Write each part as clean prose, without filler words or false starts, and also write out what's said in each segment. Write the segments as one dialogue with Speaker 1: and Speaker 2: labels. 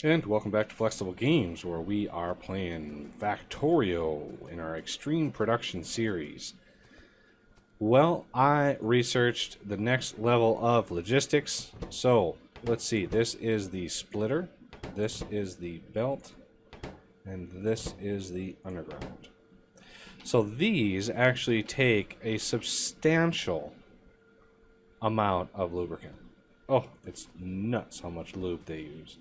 Speaker 1: And welcome back to Flexible Games, where we are playing Factorio in our Extreme Production series. Well, I researched the next level of logistics. So, let's see. This is the splitter, this is the belt, and this is the underground. So these actually take a substantial amount of lubricant. Oh, it's nuts how much lube they use.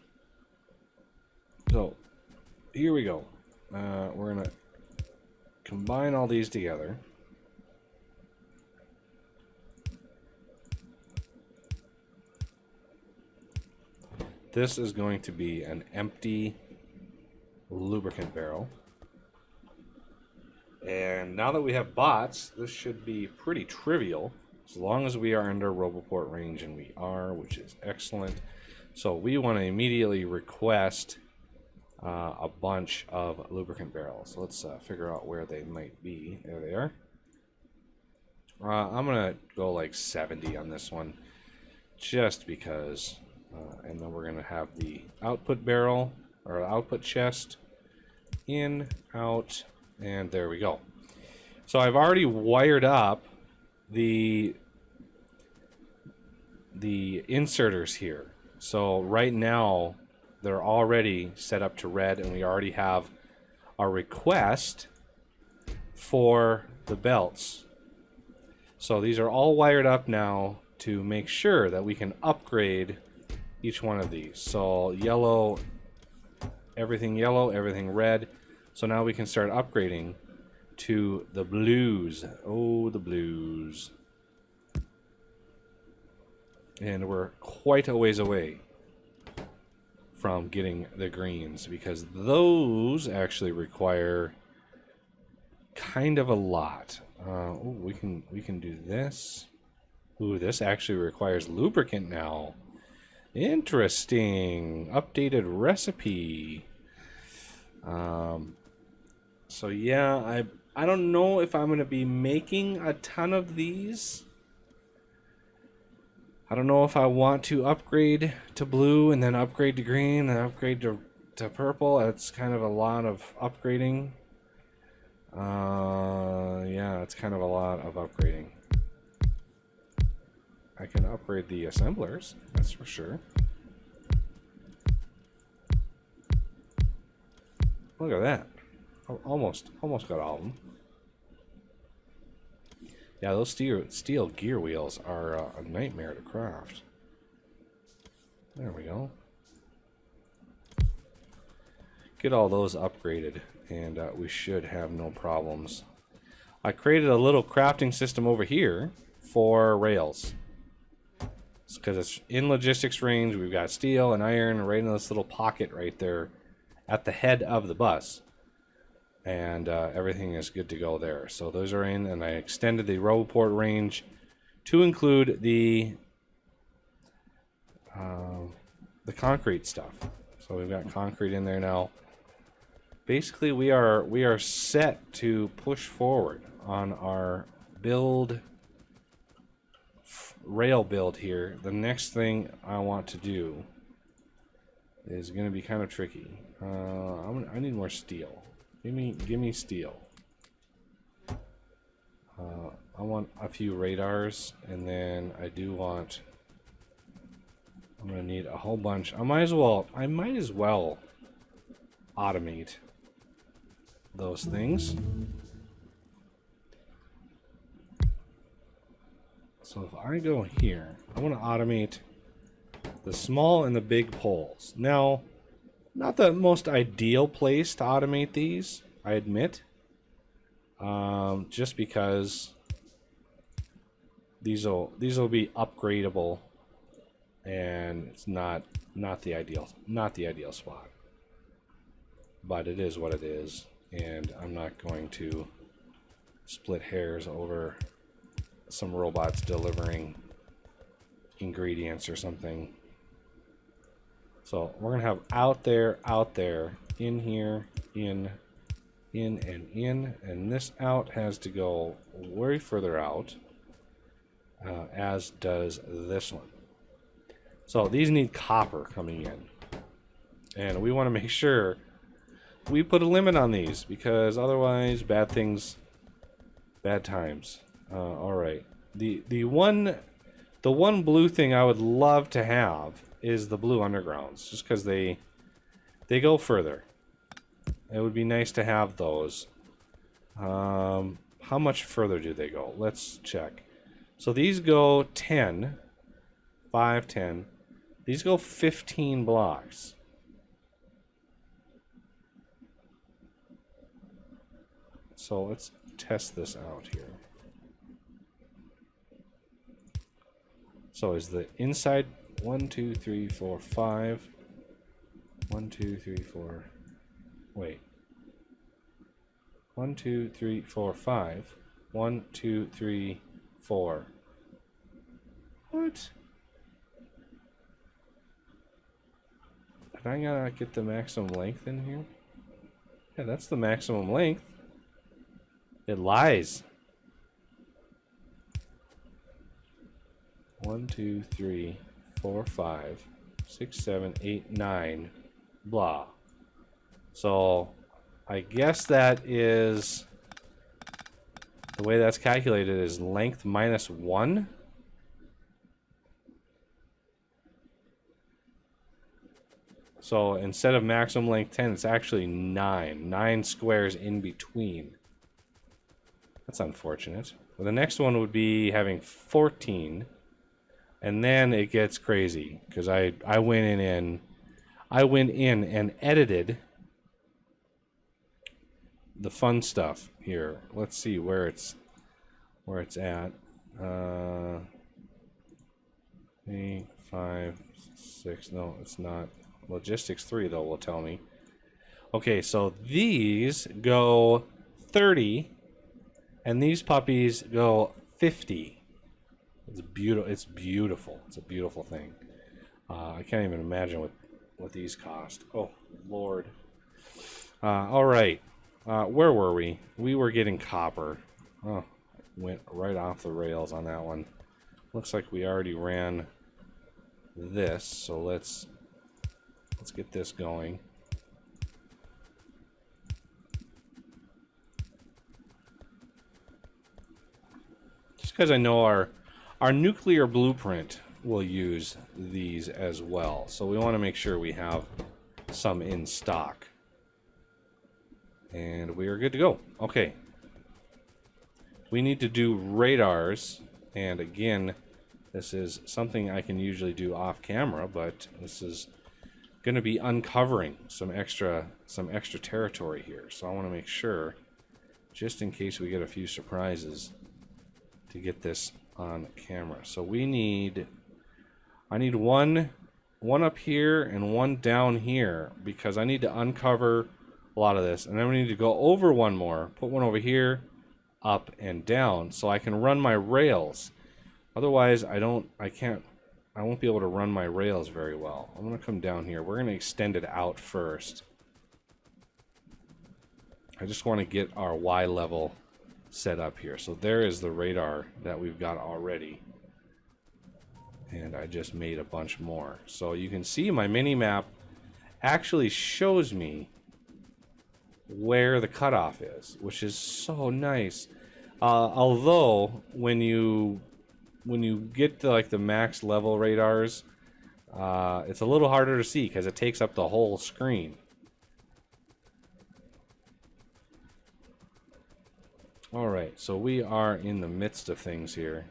Speaker 1: So, here we go. We're going to combine all these together. This is going to be an empty lubricant barrel. And now that we have bots, this should be pretty trivial, as long as we are under Roboport range, and we are, which is excellent. So we want to immediately request a bunch of lubricant barrels. Let's figure out where they might be. There they are. I'm gonna go like 70 on this one, just because. And then we're gonna have the output barrel, or output chest, in, out, and there we go. So I've already wired up the inserters here. So right now they're already set up to red, and we already have a request for the belts. So these are all wired up now to make sure that we can upgrade each one of these. So yellow, everything red. So now we can start upgrading to the blues. Oh, the blues. And we're quite a ways away from getting the greens, because those actually require kind of a lot. Oh, we can do this. Ooh, this actually requires lubricant now. Interesting. Updated recipe. So yeah, I don't know if I'm going to be making a ton of these. I don't know if I want to upgrade to blue and then upgrade to green and upgrade to purple. It's kind of a lot of upgrading. Yeah, it's kind of a lot of upgrading. I can upgrade the assemblers, that's for sure. Look at that. Almost got all of them. Yeah, those steel gear wheels are a nightmare to craft. There we go. Get all those upgraded, and we should have no problems. I created a little crafting system over here for rails, because it's in logistics range. We've got steel and iron right in this little pocket right there at the head of the bus. And everything is good to go there. So those are in, and I extended the Roboport range to include the concrete stuff. So we've got concrete in there now. Basically, we are set to push forward on our rail build here. The next thing I want to do is going to be kind of tricky. I need more steel. Give me steel. I want a few radars, and then I do want. I'm gonna need a whole bunch. I might as well automate those things. So if I go here, I want to automate the small and the big poles. Now, not the most ideal place to automate these, I admit. Just because these will be upgradable, and it's not the ideal spot. But it is what it is, and I'm not going to split hairs over some robots delivering ingredients or something. So we're gonna have out there, in here, in, and this out has to go way further out, as does this one. So these need copper coming in. And we want to make sure we put a limit on these, because otherwise bad things, bad times. All right. The one blue thing I would love to have is the blue undergrounds, just because they go further. It would be nice to have those. How much further do they go? Let's check. So these go 10, 5, 10. These go 15 blocks. So let's test this out here. So is the inside 1, 2, 3, 4, 5. 1, 2, 3, 4. Wait. 1, 2, 3, 4, 5. 1, 2, 3, 4. What? Did I gotta get the maximum length in here? Yeah, that's the maximum length. It lies. 1, 2, 3, 4, 5, 6, 7, 8, 9. Blah. So I guess that is the way that's calculated is length minus 1. So instead of maximum length 10, it's actually 9. 9 squares in between. That's unfortunate. Well, the next one would be having 14. And then it gets crazy because I went in and edited the fun stuff here. Let's see where it's at. 3, 5, 6. No, it's not. Logistics 3 though will tell me. Okay, so these go 30, and these puppies go 50. It's beautiful. It's beautiful. It's a beautiful thing. I can't even imagine what these cost. Oh Lord. All right. Where were we? We were getting copper. Oh, went right off the rails on that one. Looks like we already ran this, so let's get this going. Just because I know our nuclear blueprint will use these as well, so we want to make sure we have some in stock. And we are good to go. Okay. We need to do radars, and again, this is something I can usually do off camera, but this is going to be uncovering some extra territory here. So I want to make sure, just in case we get a few surprises, to get this on camera. So I need one up here and one down here, because I need to uncover a lot of this, and then we need to go over one more, put one over here, up and down, so I can run my rails. Otherwise I won't be able to run my rails very well. I'm going to come down here. We're going to extend it out first. I just want to get our Y level set up here. So there is the radar that we've got already. And I just made a bunch more. So you can see my mini map actually shows me where the cutoff is, which is so nice. Although when you get to like the max level radars, it's a little harder to see because it takes up the whole screen. Alright, so we are in the midst of things here.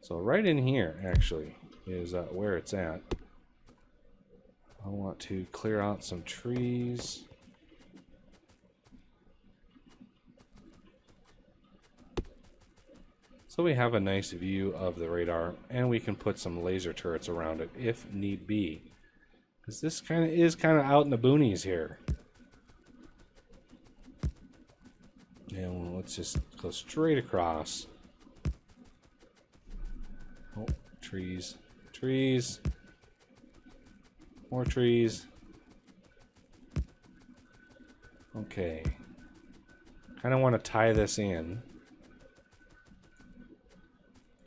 Speaker 1: So right in here actually is where it's at. I want to clear out some trees. So we have a nice view of the radar, and we can put some laser turrets around it if need be. Because this is kind of out in the boonies here. And let's just go straight across. Oh, trees. Trees. More trees. Okay. Kind of want to tie this in.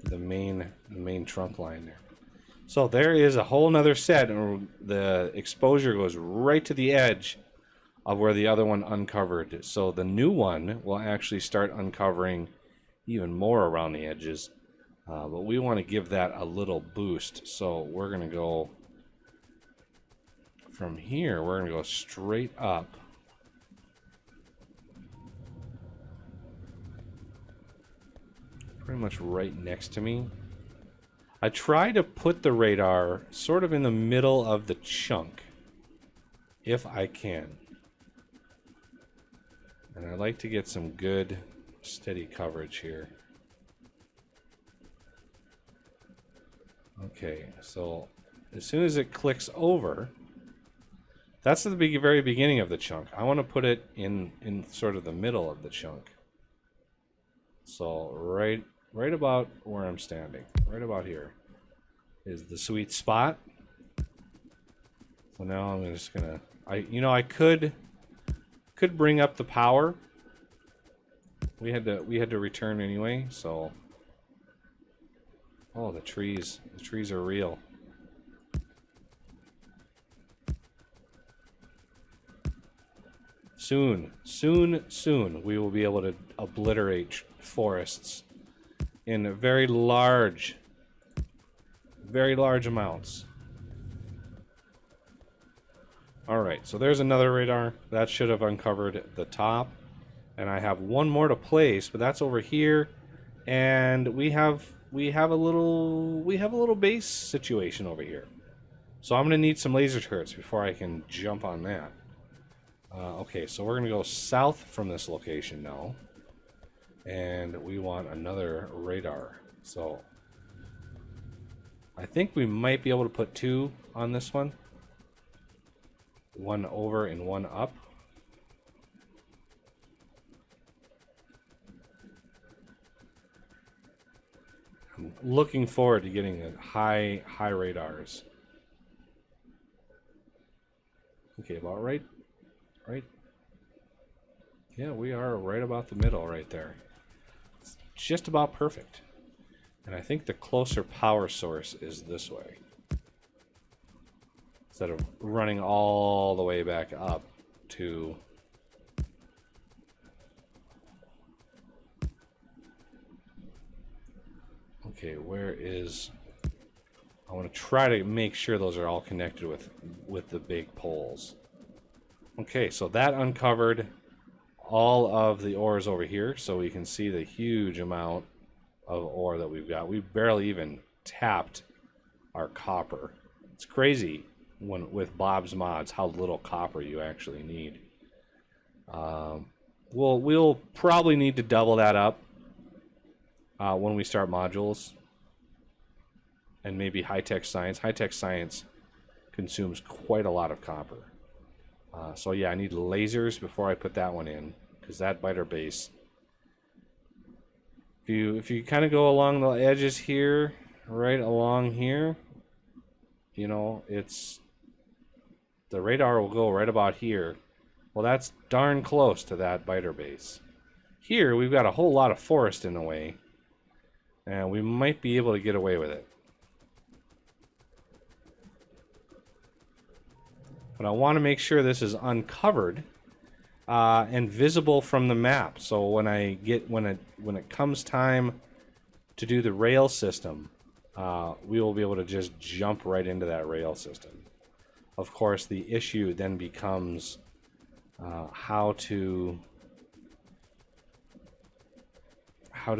Speaker 1: The main trunk line there. So there is a whole nother set, and the exposure goes right to the edge of where the other one uncovered. So the new one will actually start uncovering even more around the edges. But we want to give that a little boost. So we're going to go from here, we're going to go straight up. Pretty much right next to me. I try to put the radar sort of in the middle of the chunk, if I can. And I like to get some good, steady coverage here. Okay, so as soon as it clicks over, that's at the very beginning of the chunk. I want to put it in sort of the middle of the chunk. So right about where I'm standing, right about here, is the sweet spot. So now I'm just gonna, I could bring up the power. We had to return anyway, so. Oh, the trees are real. Soon we will be able to obliterate forests in very large amounts. Alright, so there's another radar. That should have uncovered the top. And I have one more to place, but that's over here. And we have a little base situation over here. So I'm gonna need some laser turrets before I can jump on that. Okay, so we're gonna go south from this location now. And we want another radar. So I think we might be able to put two on this one. One over and one up. I'm looking forward to getting the high radars. Okay, about right. Yeah, we are right about the middle right there. It's just about perfect. And I think the closer power source is this way. Instead of running all the way back up to... Okay, where is... I want to try to make sure those are all connected with the big poles. Okay, so that uncovered all of the ores over here, so we can see the huge amount of ore that we've got. We barely even tapped our copper. It's crazy with Bob's mods how little copper you actually need. We'll probably need to double that up when we start modules, and maybe high-tech science. High-tech science consumes quite a lot of copper. So yeah, I need lasers before I put that one in, because that biter base. If you kind of go along the edges here, right along here, you know, the radar will go right about here. Well, that's darn close to that biter base. Here we've got a whole lot of forest in the way, and we might be able to get away with it. But I want to make sure this is uncovered and visible from the map. So when it comes time to do the rail system, we will be able to just jump right into that rail system. Of course, the issue then becomes how to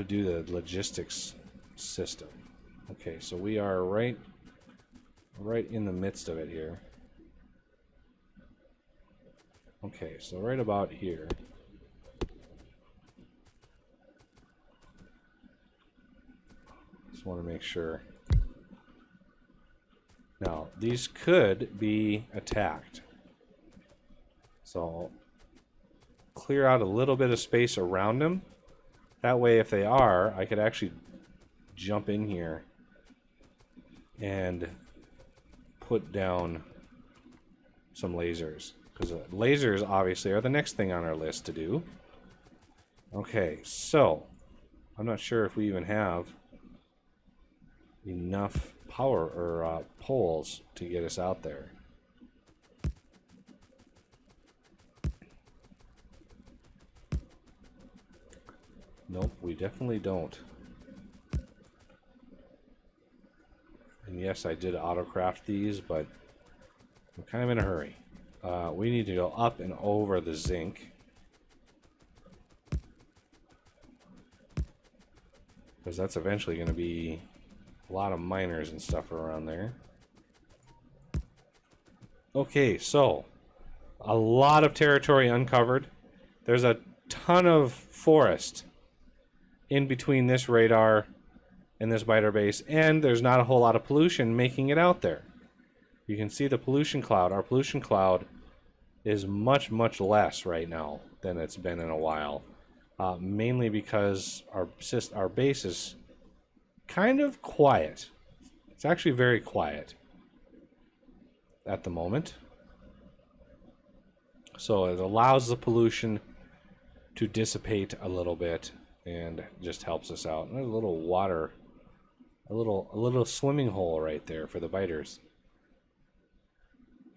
Speaker 1: do the logistics system. Okay, so we are right in the midst of it here. Okay, so right about here. Just want to make sure. Now, these could be attacked. So, clear out a little bit of space around them. That way, if they are, I could actually jump in here and put down some lasers. Because lasers, obviously, are the next thing on our list to do. Okay, so I'm not sure if we even have enough power or poles to get us out there. Nope, we definitely don't. And yes, I did autocraft these, but I'm kind of in a hurry. We need to go up and over the zinc. Because that's eventually going to be a lot of miners and stuff around there. Okay, so a lot of territory uncovered. There's a ton of forest in between this radar and this biter base, and there's not a whole lot of pollution making it out there. You can see the pollution cloud. Our pollution cloud is much, much less right now than it's been in a while. Mainly because our base is kind of quiet. It's actually very quiet at the moment. So it allows the pollution to dissipate a little bit and just helps us out. There's a little water, a little swimming hole right there for the biters.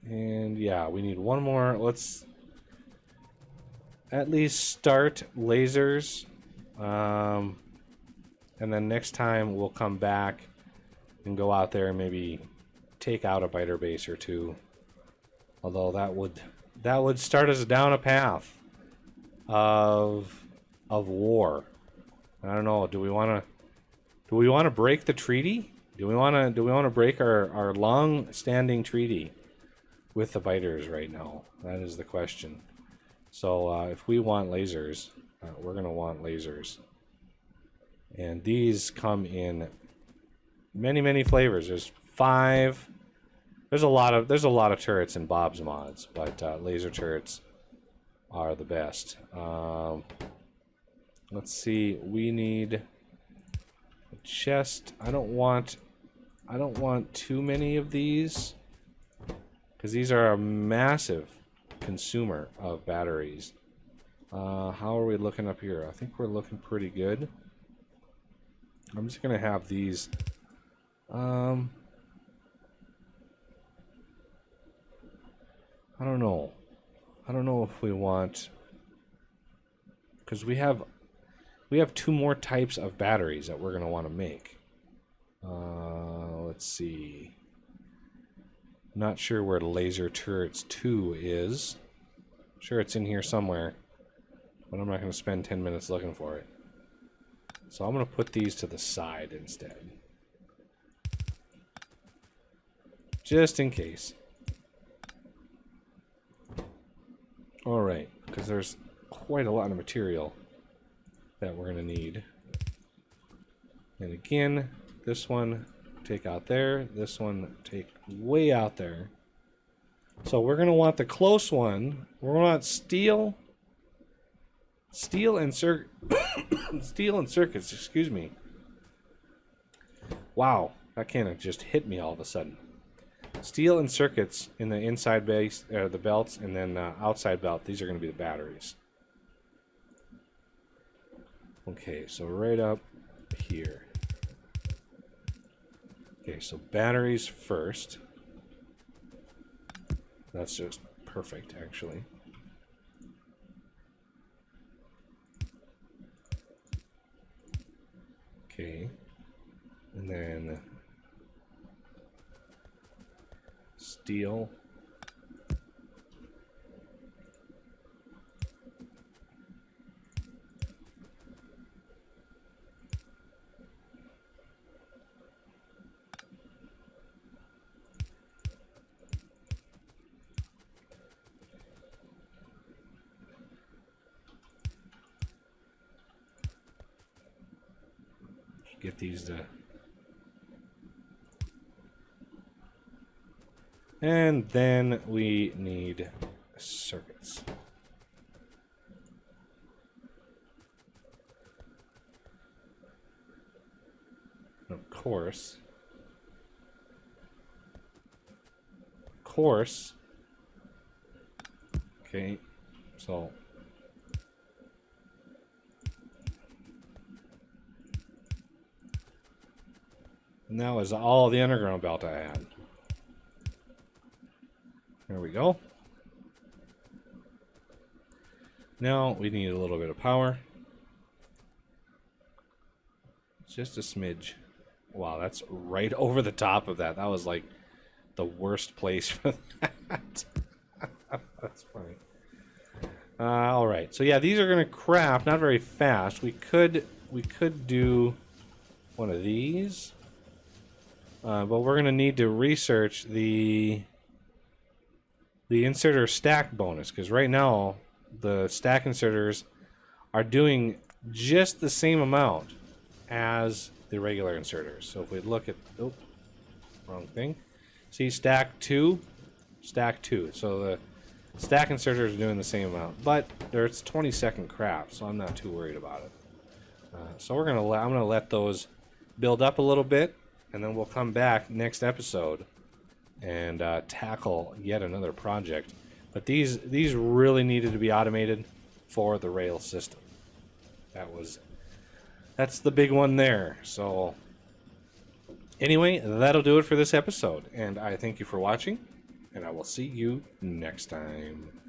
Speaker 1: And yeah, we need one more. Let's at least start lasers. And then next time we'll come back and go out there and maybe take out a biter base or two. Although that would start us down a path of war. I don't know. Do we want to break the treaty? Do we want to break our long-standing treaty with the biters right now? That is the question. So if we want lasers, we're gonna want lasers, and these come in many flavors. There's 5. There's a lot of turrets in Bob's mods, but laser turrets are the best. Let's see. We need a chest. I don't want too many of these because these are a massive consumer of batteries. How are we looking up here? I think we're looking pretty good. I'm just gonna have these. I don't know. I don't know if we want, because we have 2 more types of batteries that we're gonna want to make. Let's see. Not sure where laser turrets 2 is. Sure, it's in here somewhere, but I'm not going to spend 10 minutes looking for it. So I'm going to put these to the side instead, just in case. All right, because there's quite a lot of material that we're going to need. And again, this one take out there, this one take way out there. So we're going to want the close one. We're going to want steel and circuits, excuse me. Wow, that kind of just hit me all of a sudden. Steel and circuits in the inside base, the belts, and then outside belt. These are going to be the batteries. Okay, so right up here. Okay, so batteries first. That's just perfect, actually. Okay, and then steel. Get these to, and then we need circuits. Of course, okay, so And that was all the underground belt I had. There we go. Now we need a little bit of power. Just a smidge. Wow, that's right over the top of that. That was like the worst place for that. That's funny. All right. So yeah, these are going to craft not very fast. We could do one of these, but we're going to need to research the inserter stack bonus, because right now the stack inserters are doing just the same amount as the regular inserters. So if we look at, oh, wrong thing. See, stack 2, stack 2. So the stack inserters are doing the same amount, but there's 20-second craft, so I'm not too worried about it. So I'm gonna let those build up a little bit, and then we'll come back next episode and tackle yet another project. But these really needed to be automated for the rail system. That's the big one there. So anyway, that'll do it for this episode, and I thank you for watching, and I will see you next time.